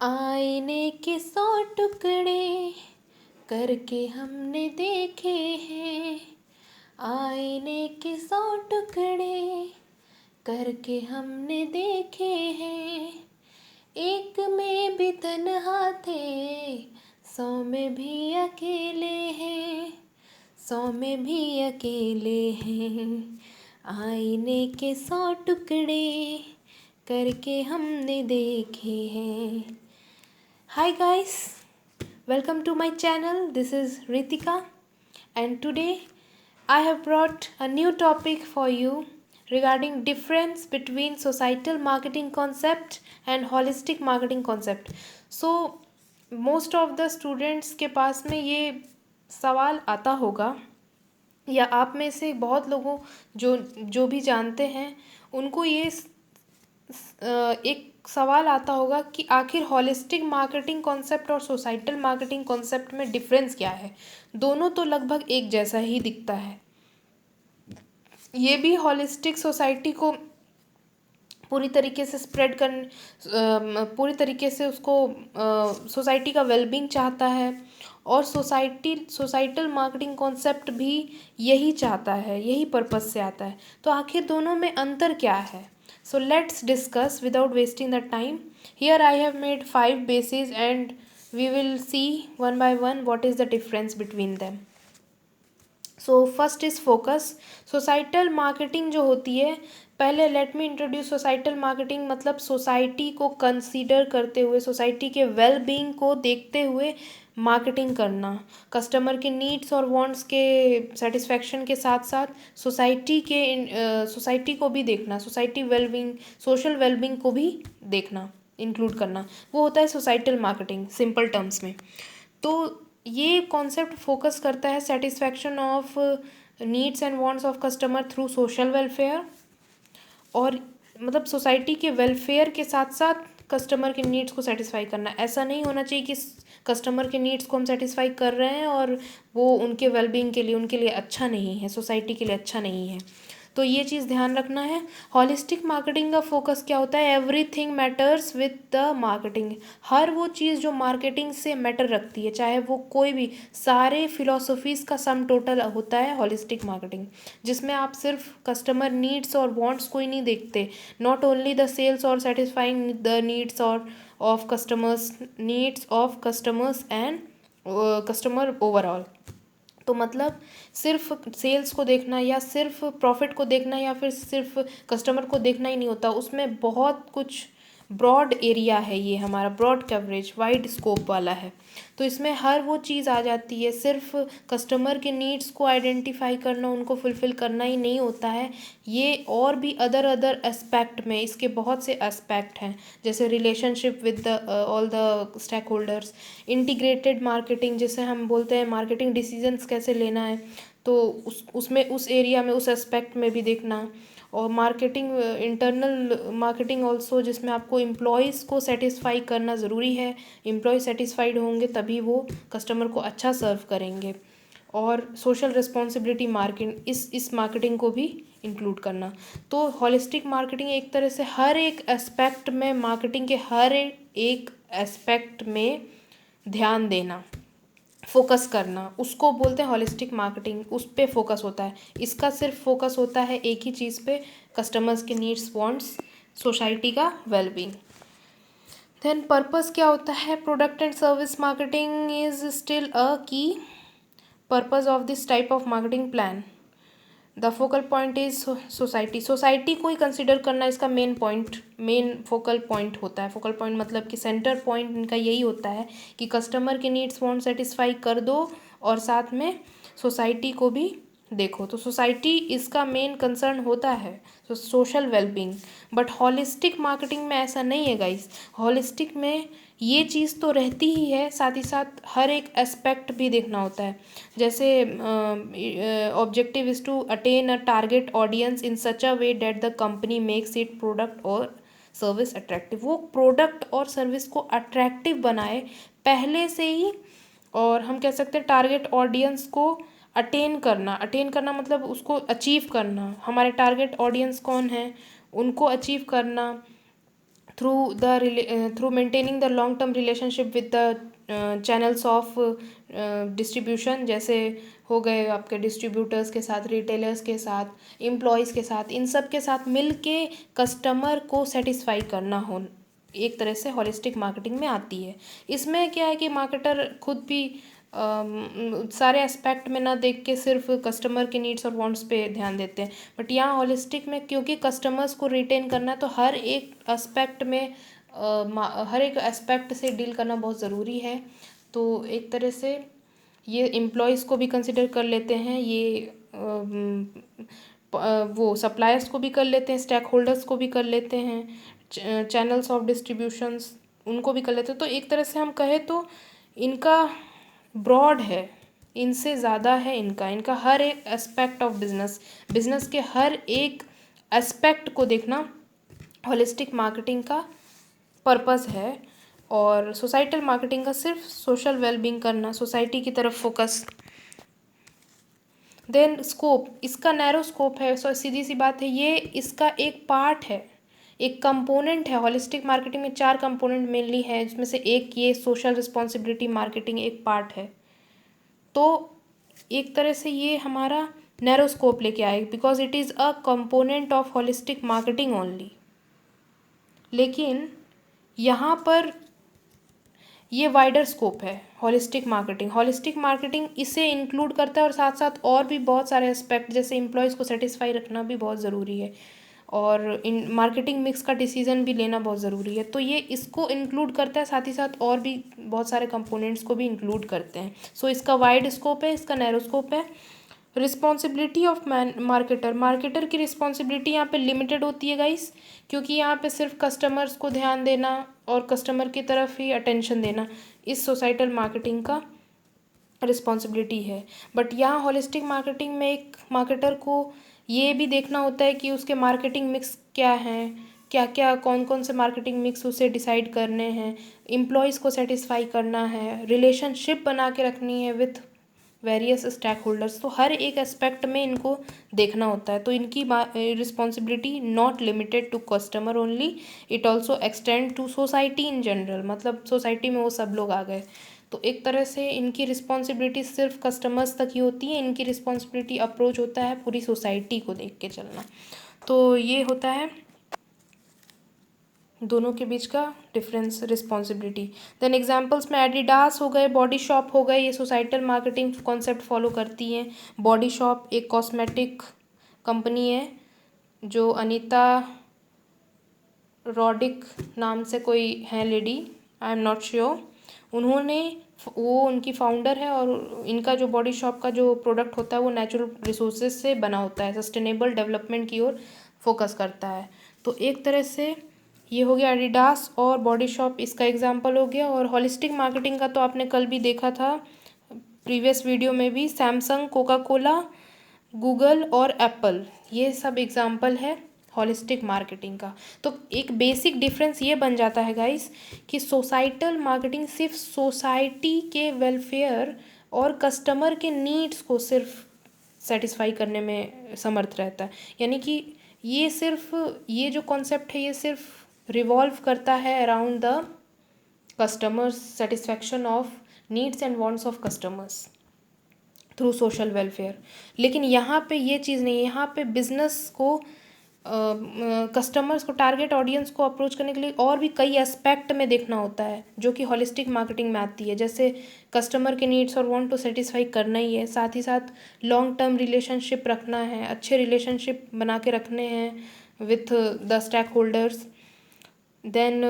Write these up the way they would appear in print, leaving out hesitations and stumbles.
आईने के 100 टुकड़े करके हमने देखे हैं। आईने के 100 टुकड़े करके हमने देखे हैं। एक में भी तन्हा थे, 100 में भी अकेले हैं। 100 में भी अकेले हैं। आईने के 100 टुकड़े करके हमने देखे हैं। Hi guys, welcome to my channel. This is Ritika, and today I have brought a new topic for you regarding difference between societal marketing concept and holistic marketing concept. So most of the students के पास में ये सवाल आता होगा, या आप में से बहुत लोगों जो भी जानते हैं उनको ये एक सवाल आता होगा कि आखिर हॉलिस्टिक मार्केटिंग कॉन्सेप्ट और सोसाइटल मार्केटिंग कॉन्सेप्ट में डिफरेंस क्या है। दोनों तो लगभग एक जैसा ही दिखता है। ये भी हॉलिस्टिक सोसाइटी को पूरी तरीके से स्प्रेड कर पूरी तरीके से उसको सोसाइटी का वेलबींग चाहता है, और सोसाइटल मार्केटिंग कॉन्सेप्ट भी यही चाहता है, यही पर्पस से आता है। तो आखिर दोनों में अंतर क्या है? So let's discuss without wasting the time. Here I have made 5 bases and we will see one by one what is the difference between them. So first is focus. Societal marketing जो होती है, पहले let me introduce societal marketing. मतलब society को consider करते हुए, society के well being को देखते हुए मार्केटिंग करना, कस्टमर के नीड्स और वांट्स के सेटिस्फेक्शन के साथ साथ सोसाइटी को भी देखना, सोसाइटी वेलबींग, सोशल वेलबींग को भी देखना, इंक्लूड करना, वो होता है सोसाइटल मार्केटिंग सिंपल टर्म्स में। तो ये कॉन्सेप्ट फोकस करता है satisfaction of needs and wants of customer through social welfare, और मतलब सोसाइटी के वेलफेयर के साथ साथ कस्टमर के नीड्स को सेटिस्फाई करना। ऐसा नहीं होना चाहिए कि कस्टमर के नीड्स को हम सेटिस्फाई कर रहे हैं और वो उनके वेलबींग के लिए, उनके लिए अच्छा नहीं है, सोसाइटी के लिए अच्छा नहीं है। तो ये चीज़ ध्यान रखना है। हॉलिस्टिक मार्केटिंग का फोकस क्या होता है? Everything matters with the marketing. हर वो चीज़ जो मार्केटिंग से मैटर रखती है, चाहे वो कोई भी, सारे फिलोसफीज़ का सम टोटल होता है हॉलिस्टिक मार्केटिंग, जिसमें आप सिर्फ कस्टमर नीड्स और वांट्स को ही नहीं देखते, नॉट ओनली द सेल्स और सेटिस्फाइंग द नीड्स और of customers and customer overall. तो मतलब सिर्फ सेल्स को देखना या सिर्फ प्रॉफिट को देखना या फिर सिर्फ कस्टमर को देखना ही नहीं होता, उसमें बहुत कुछ ब्रॉड एरिया है, ये हमारा ब्रॉड कवरेज, वाइड स्कोप वाला है। तो इसमें हर वो चीज़ आ जाती है। सिर्फ कस्टमर के नीड्स को आइडेंटिफाई करना, उनको फुलफ़िल करना ही नहीं होता है, ये और भी अदर एस्पेक्ट में इसके बहुत से एस्पेक्ट हैं, जैसे relationship with the all the stakeholders, integrated marketing जिसे हम बोलते हैं, मार्केटिंग डिसीजंस कैसे लेना है, तो उसमें उस एरिया में, उस एस्पेक्ट में भी देखना। और मार्केटिंग, इंटरनल मार्केटिंग ऑल्सो, जिसमें आपको एम्प्लॉयज़ को सेटिस्फाई करना ज़रूरी है। एम्प्लॉय सेटिस्फाइड होंगे तभी वो कस्टमर को अच्छा सर्व करेंगे। और सोशल रिस्पॉन्सिबिलिटी मार्केटिंग, इस मार्केटिंग को भी इंक्लूड करना। तो हॉलिस्टिक मार्केटिंग एक तरह से हर एक एस्पेक्ट में, मार्केटिंग के हर एक एस्पेक्ट में ध्यान देना, फोकस करना, उसको बोलते हैं हॉलिस्टिक मार्केटिंग। उस पे फोकस होता है। इसका सिर्फ फोकस होता है एक ही चीज़ पे, कस्टमर्स के नीड्स, वांट्स, सोसाइटी का वेलबींग। देन पर्पस क्या होता है? Product and service marketing is still a key purpose of this type of marketing plan. The focal point is society को ही कंसिडर करना इसका मेन फोकल पॉइंट होता है। फोकल पॉइंट मतलब कि सेंटर पॉइंट इनका यही होता है कि कस्टमर के नीड्स वांट सेटिस्फाई कर दो और साथ में सोसाइटी को भी देखो। तो सोसाइटी इसका मेन कंसर्न होता है, तो social wellbeing. But holistic marketing में ऐसा नहीं है गाइस। हॉलिस्टिक में ये चीज़ तो रहती ही है, साथ ही साथ हर एक एस्पेक्ट भी देखना होता है। जैसे objective is to attain a target audience in such a way that the company makes it product और सर्विस अट्रैक्टिव। वो प्रोडक्ट और सर्विस को अट्रैक्टिव बनाए पहले से ही, और हम कह सकते हैं टारगेट ऑडियंस को अटेन करना मतलब उसको अचीव करना। हमारे टारगेट ऑडियंस कौन है, उनको अचीव करना, through maintaining the long term relationship with the channels of distribution, जैसे हो गए आपके डिस्ट्रीब्यूटर्स के साथ, रिटेलर्स के साथ, एम्प्लॉयज़ के साथ, इन सब के साथ मिल के कस्टमर को सेटिस्फाई करना हो, एक तरह से हॉलिस्टिक मार्केटिंग में आती है। इसमें क्या है कि मार्केटर खुद भी सारे एस्पेक्ट में ना देख के सिर्फ कस्टमर के नीड्स और वांट्स पे ध्यान देते हैं, बट यहाँ हॉलिस्टिक में क्योंकि कस्टमर्स को रिटेन करना है तो हर एक एस्पेक्ट में हर एक एस्पेक्ट से डील करना बहुत ज़रूरी है। तो एक तरह से ये एम्प्लॉयज़ को भी कंसिडर कर लेते हैं, ये वो सप्लायर्स को भी कर लेते हैं, स्टेक होल्डर्स को भी कर लेते हैं, चैनल्स ऑफ डिस्ट्रीब्यूशंस उनको भी कर लेते हैं। तो एक तरह से हम कहें तो इनका ब्रॉड है, इनसे ज़्यादा है इनका हर एक एस्पेक्ट ऑफ बिजनेस के हर एक एस्पेक्ट को देखना होलिस्टिक मार्केटिंग का पर्पस है। और सोसाइटल मार्केटिंग का सिर्फ सोशल वेलबींग करना, सोसाइटी की तरफ फोकस। देन स्कोप, इसका नैरो स्कोप है, सो सीधी सी बात है, ये इसका एक पार्ट है, एक कंपोनेंट है। हॉलिस्टिक मार्केटिंग में 4 कंपोनेंट मेनली है, जिसमें से एक ये सोशल रिस्पॉन्सिबिलिटी मार्केटिंग एक पार्ट है। तो एक तरह से ये हमारा नैरो स्कोप लेके आए, because it is a component of holistic marketing only. लेकिन यहाँ पर ये वाइडर स्कोप है हॉलिस्टिक मार्केटिंग इसे इंक्लूड करता है, और साथ साथ और भी बहुत सारे एस्पेक्ट, जैसे एम्प्लॉयज़ को सेटिस्फाई रखना भी बहुत ज़रूरी है, और इन मार्केटिंग मिक्स का डिसीजन भी लेना बहुत ज़रूरी है। तो ये इसको इंक्लूड करता है, साथ ही साथ और भी बहुत सारे कंपोनेंट्स को भी इंक्लूड करते हैं। सो इसका वाइड स्कोप है, इसका नैरो स्कोप है। रिस्पॉन्सिबिलिटी ऑफ मार्केटर की रिस्पॉन्सिबिलिटी यहाँ पे लिमिटेड होती है गाइस, क्योंकि यहाँ पे सिर्फ कस्टमर्स को ध्यान देना और कस्टमर की तरफ ही अटेंशन देना इस सोसाइटल मार्केटिंग का रिस्पॉन्सिबिलिटी है। बट यहाँ हॉलिस्टिक मार्केटिंग में एक मार्केटर को ये भी देखना होता है कि उसके मार्केटिंग मिक्स क्या हैं, क्या क्या कौन कौन से मार्केटिंग मिक्स उसे डिसाइड करने हैं, एम्प्लॉयज़ को सेटिस्फाई करना है, रिलेशनशिप बना के रखनी है विथ वेरियस स्टैक होल्डर्स। तो हर एक एस्पेक्ट में इनको देखना होता है। तो इनकी responsibility not limited to customer only, it also extend to society in general, मतलब सोसाइटी में वो सब लोग आ गए। तो एक तरह से इनकी रिस्पॉन्सिबिलिटी सिर्फ कस्टमर्स तक ही होती है, इनकी रिस्पॉन्सिबिलिटी अप्रोच होता है पूरी सोसाइटी को देख के चलना। तो ये होता है दोनों के बीच का डिफरेंस, रिस्पॉन्सिबिलिटी। देन एग्जांपल्स में एडिडास हो गए, बॉडी शॉप हो गए, ये सोसाइटल मार्केटिंग कॉन्सेप्ट फॉलो करती हैं। बॉडी शॉप एक कॉस्मेटिक कंपनी है जो अनीता रॉडिक नाम से कोई है lady, I am not sure, उन्होंने वो उनकी फाउंडर है, और इनका जो बॉडी शॉप का जो प्रोडक्ट होता है वो नेचुरल रिसोर्सेज से बना होता है, सस्टेनेबल डेवलपमेंट की ओर फोकस करता है। तो एक तरह से ये हो गया एडिडास और बॉडी शॉप, इसका एग्जांपल हो गया। और हॉलिस्टिक मार्केटिंग का तो आपने कल भी देखा था प्रीवियस वीडियो में भी, सैमसंग, कोका कोला, गूगल और एप्पल, ये सब एग्जांपल है हॉलिस्टिक मार्केटिंग का। तो एक बेसिक डिफरेंस ये बन जाता है गाइस कि सोसाइटल मार्केटिंग सिर्फ सोसाइटी के वेलफेयर और कस्टमर के नीड्स को सिर्फ सेटिस्फाई करने में समर्थ रहता है, यानी कि ये सिर्फ ये जो कॉन्सेप्ट है ये सिर्फ रिवॉल्व करता है around the customers satisfaction of needs and wants of customers through social welfare. लेकिन यहाँ पे ये चीज़ नहीं है, यहाँ पे बिजनेस को कस्टमर्स को, टारगेट ऑडियंस को अप्रोच करने के लिए और भी कई एस्पेक्ट में देखना होता है जो कि हॉलिस्टिक मार्केटिंग में आती है। जैसे कस्टमर के नीड्स और वांट तो सेटिस्फाई करना ही है, साथ ही साथ लॉन्ग टर्म रिलेशनशिप रखना है, अच्छे रिलेशनशिप बना के रखने हैं with the stakeholders. Then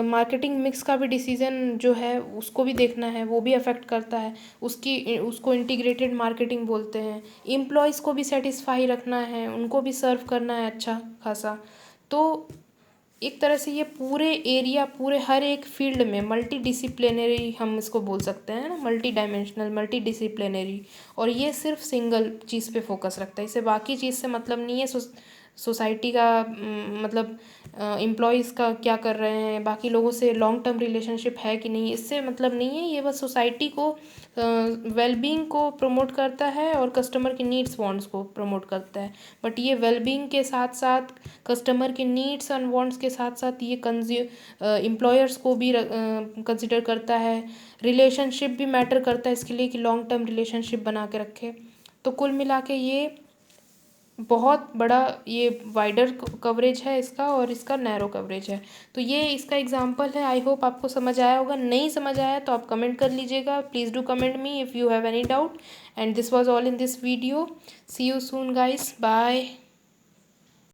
marketing mix का भी डिसीजन जो है उसको भी देखना है, वो भी अफेक्ट करता है उसको इंटीग्रेटेड मार्केटिंग बोलते हैं। एम्प्लॉयज़ को भी सेटिस्फाई रखना है, उनको भी सर्व करना है अच्छा खासा। तो एक तरह से ये पूरे एरिया, पूरे हर एक फील्ड में मल्टी डिसिप्लिनरी हम इसको बोल सकते हैं ना, मल्टी डायमेंशनल, मल्टी डिसिप्लिनरी। और ये सिर्फ सिंगल चीज़ पे फोकस रखता है, इसे बाकी चीज़ से मतलब नहीं है। सोसाइटी का मतलब एम्प्लॉयज़ का क्या कर रहे हैं, बाकी लोगों से लॉन्ग टर्म रिलेशनशिप है कि नहीं, इससे मतलब नहीं है। ये बस सोसाइटी को वेलबींग को प्रमोट करता है और कस्टमर की नीड्स वांट्स को प्रमोट करता है। बट ये वेलबींग के साथ साथ कस्टमर के नीड्स एंड वांट्स के साथ साथ ये एम्प्लॉयर्स को भी कंसिडर करता है। रिलेशनशिप भी मैटर करता है इसके लिए कि लॉन्ग टर्म रिलेशनशिप बना के रखे। तो कुल मिला के ये बहुत बड़ा ये वाइडर कवरेज है इसका, और इसका नैरो कवरेज है। तो ये इसका एग्जांपल है। आई होप आपको समझ आया होगा। नहीं समझ आया तो आप कमेंट कर लीजिएगा। Please do comment me if you have any doubt. And this was all in this video. See you soon guys, bye.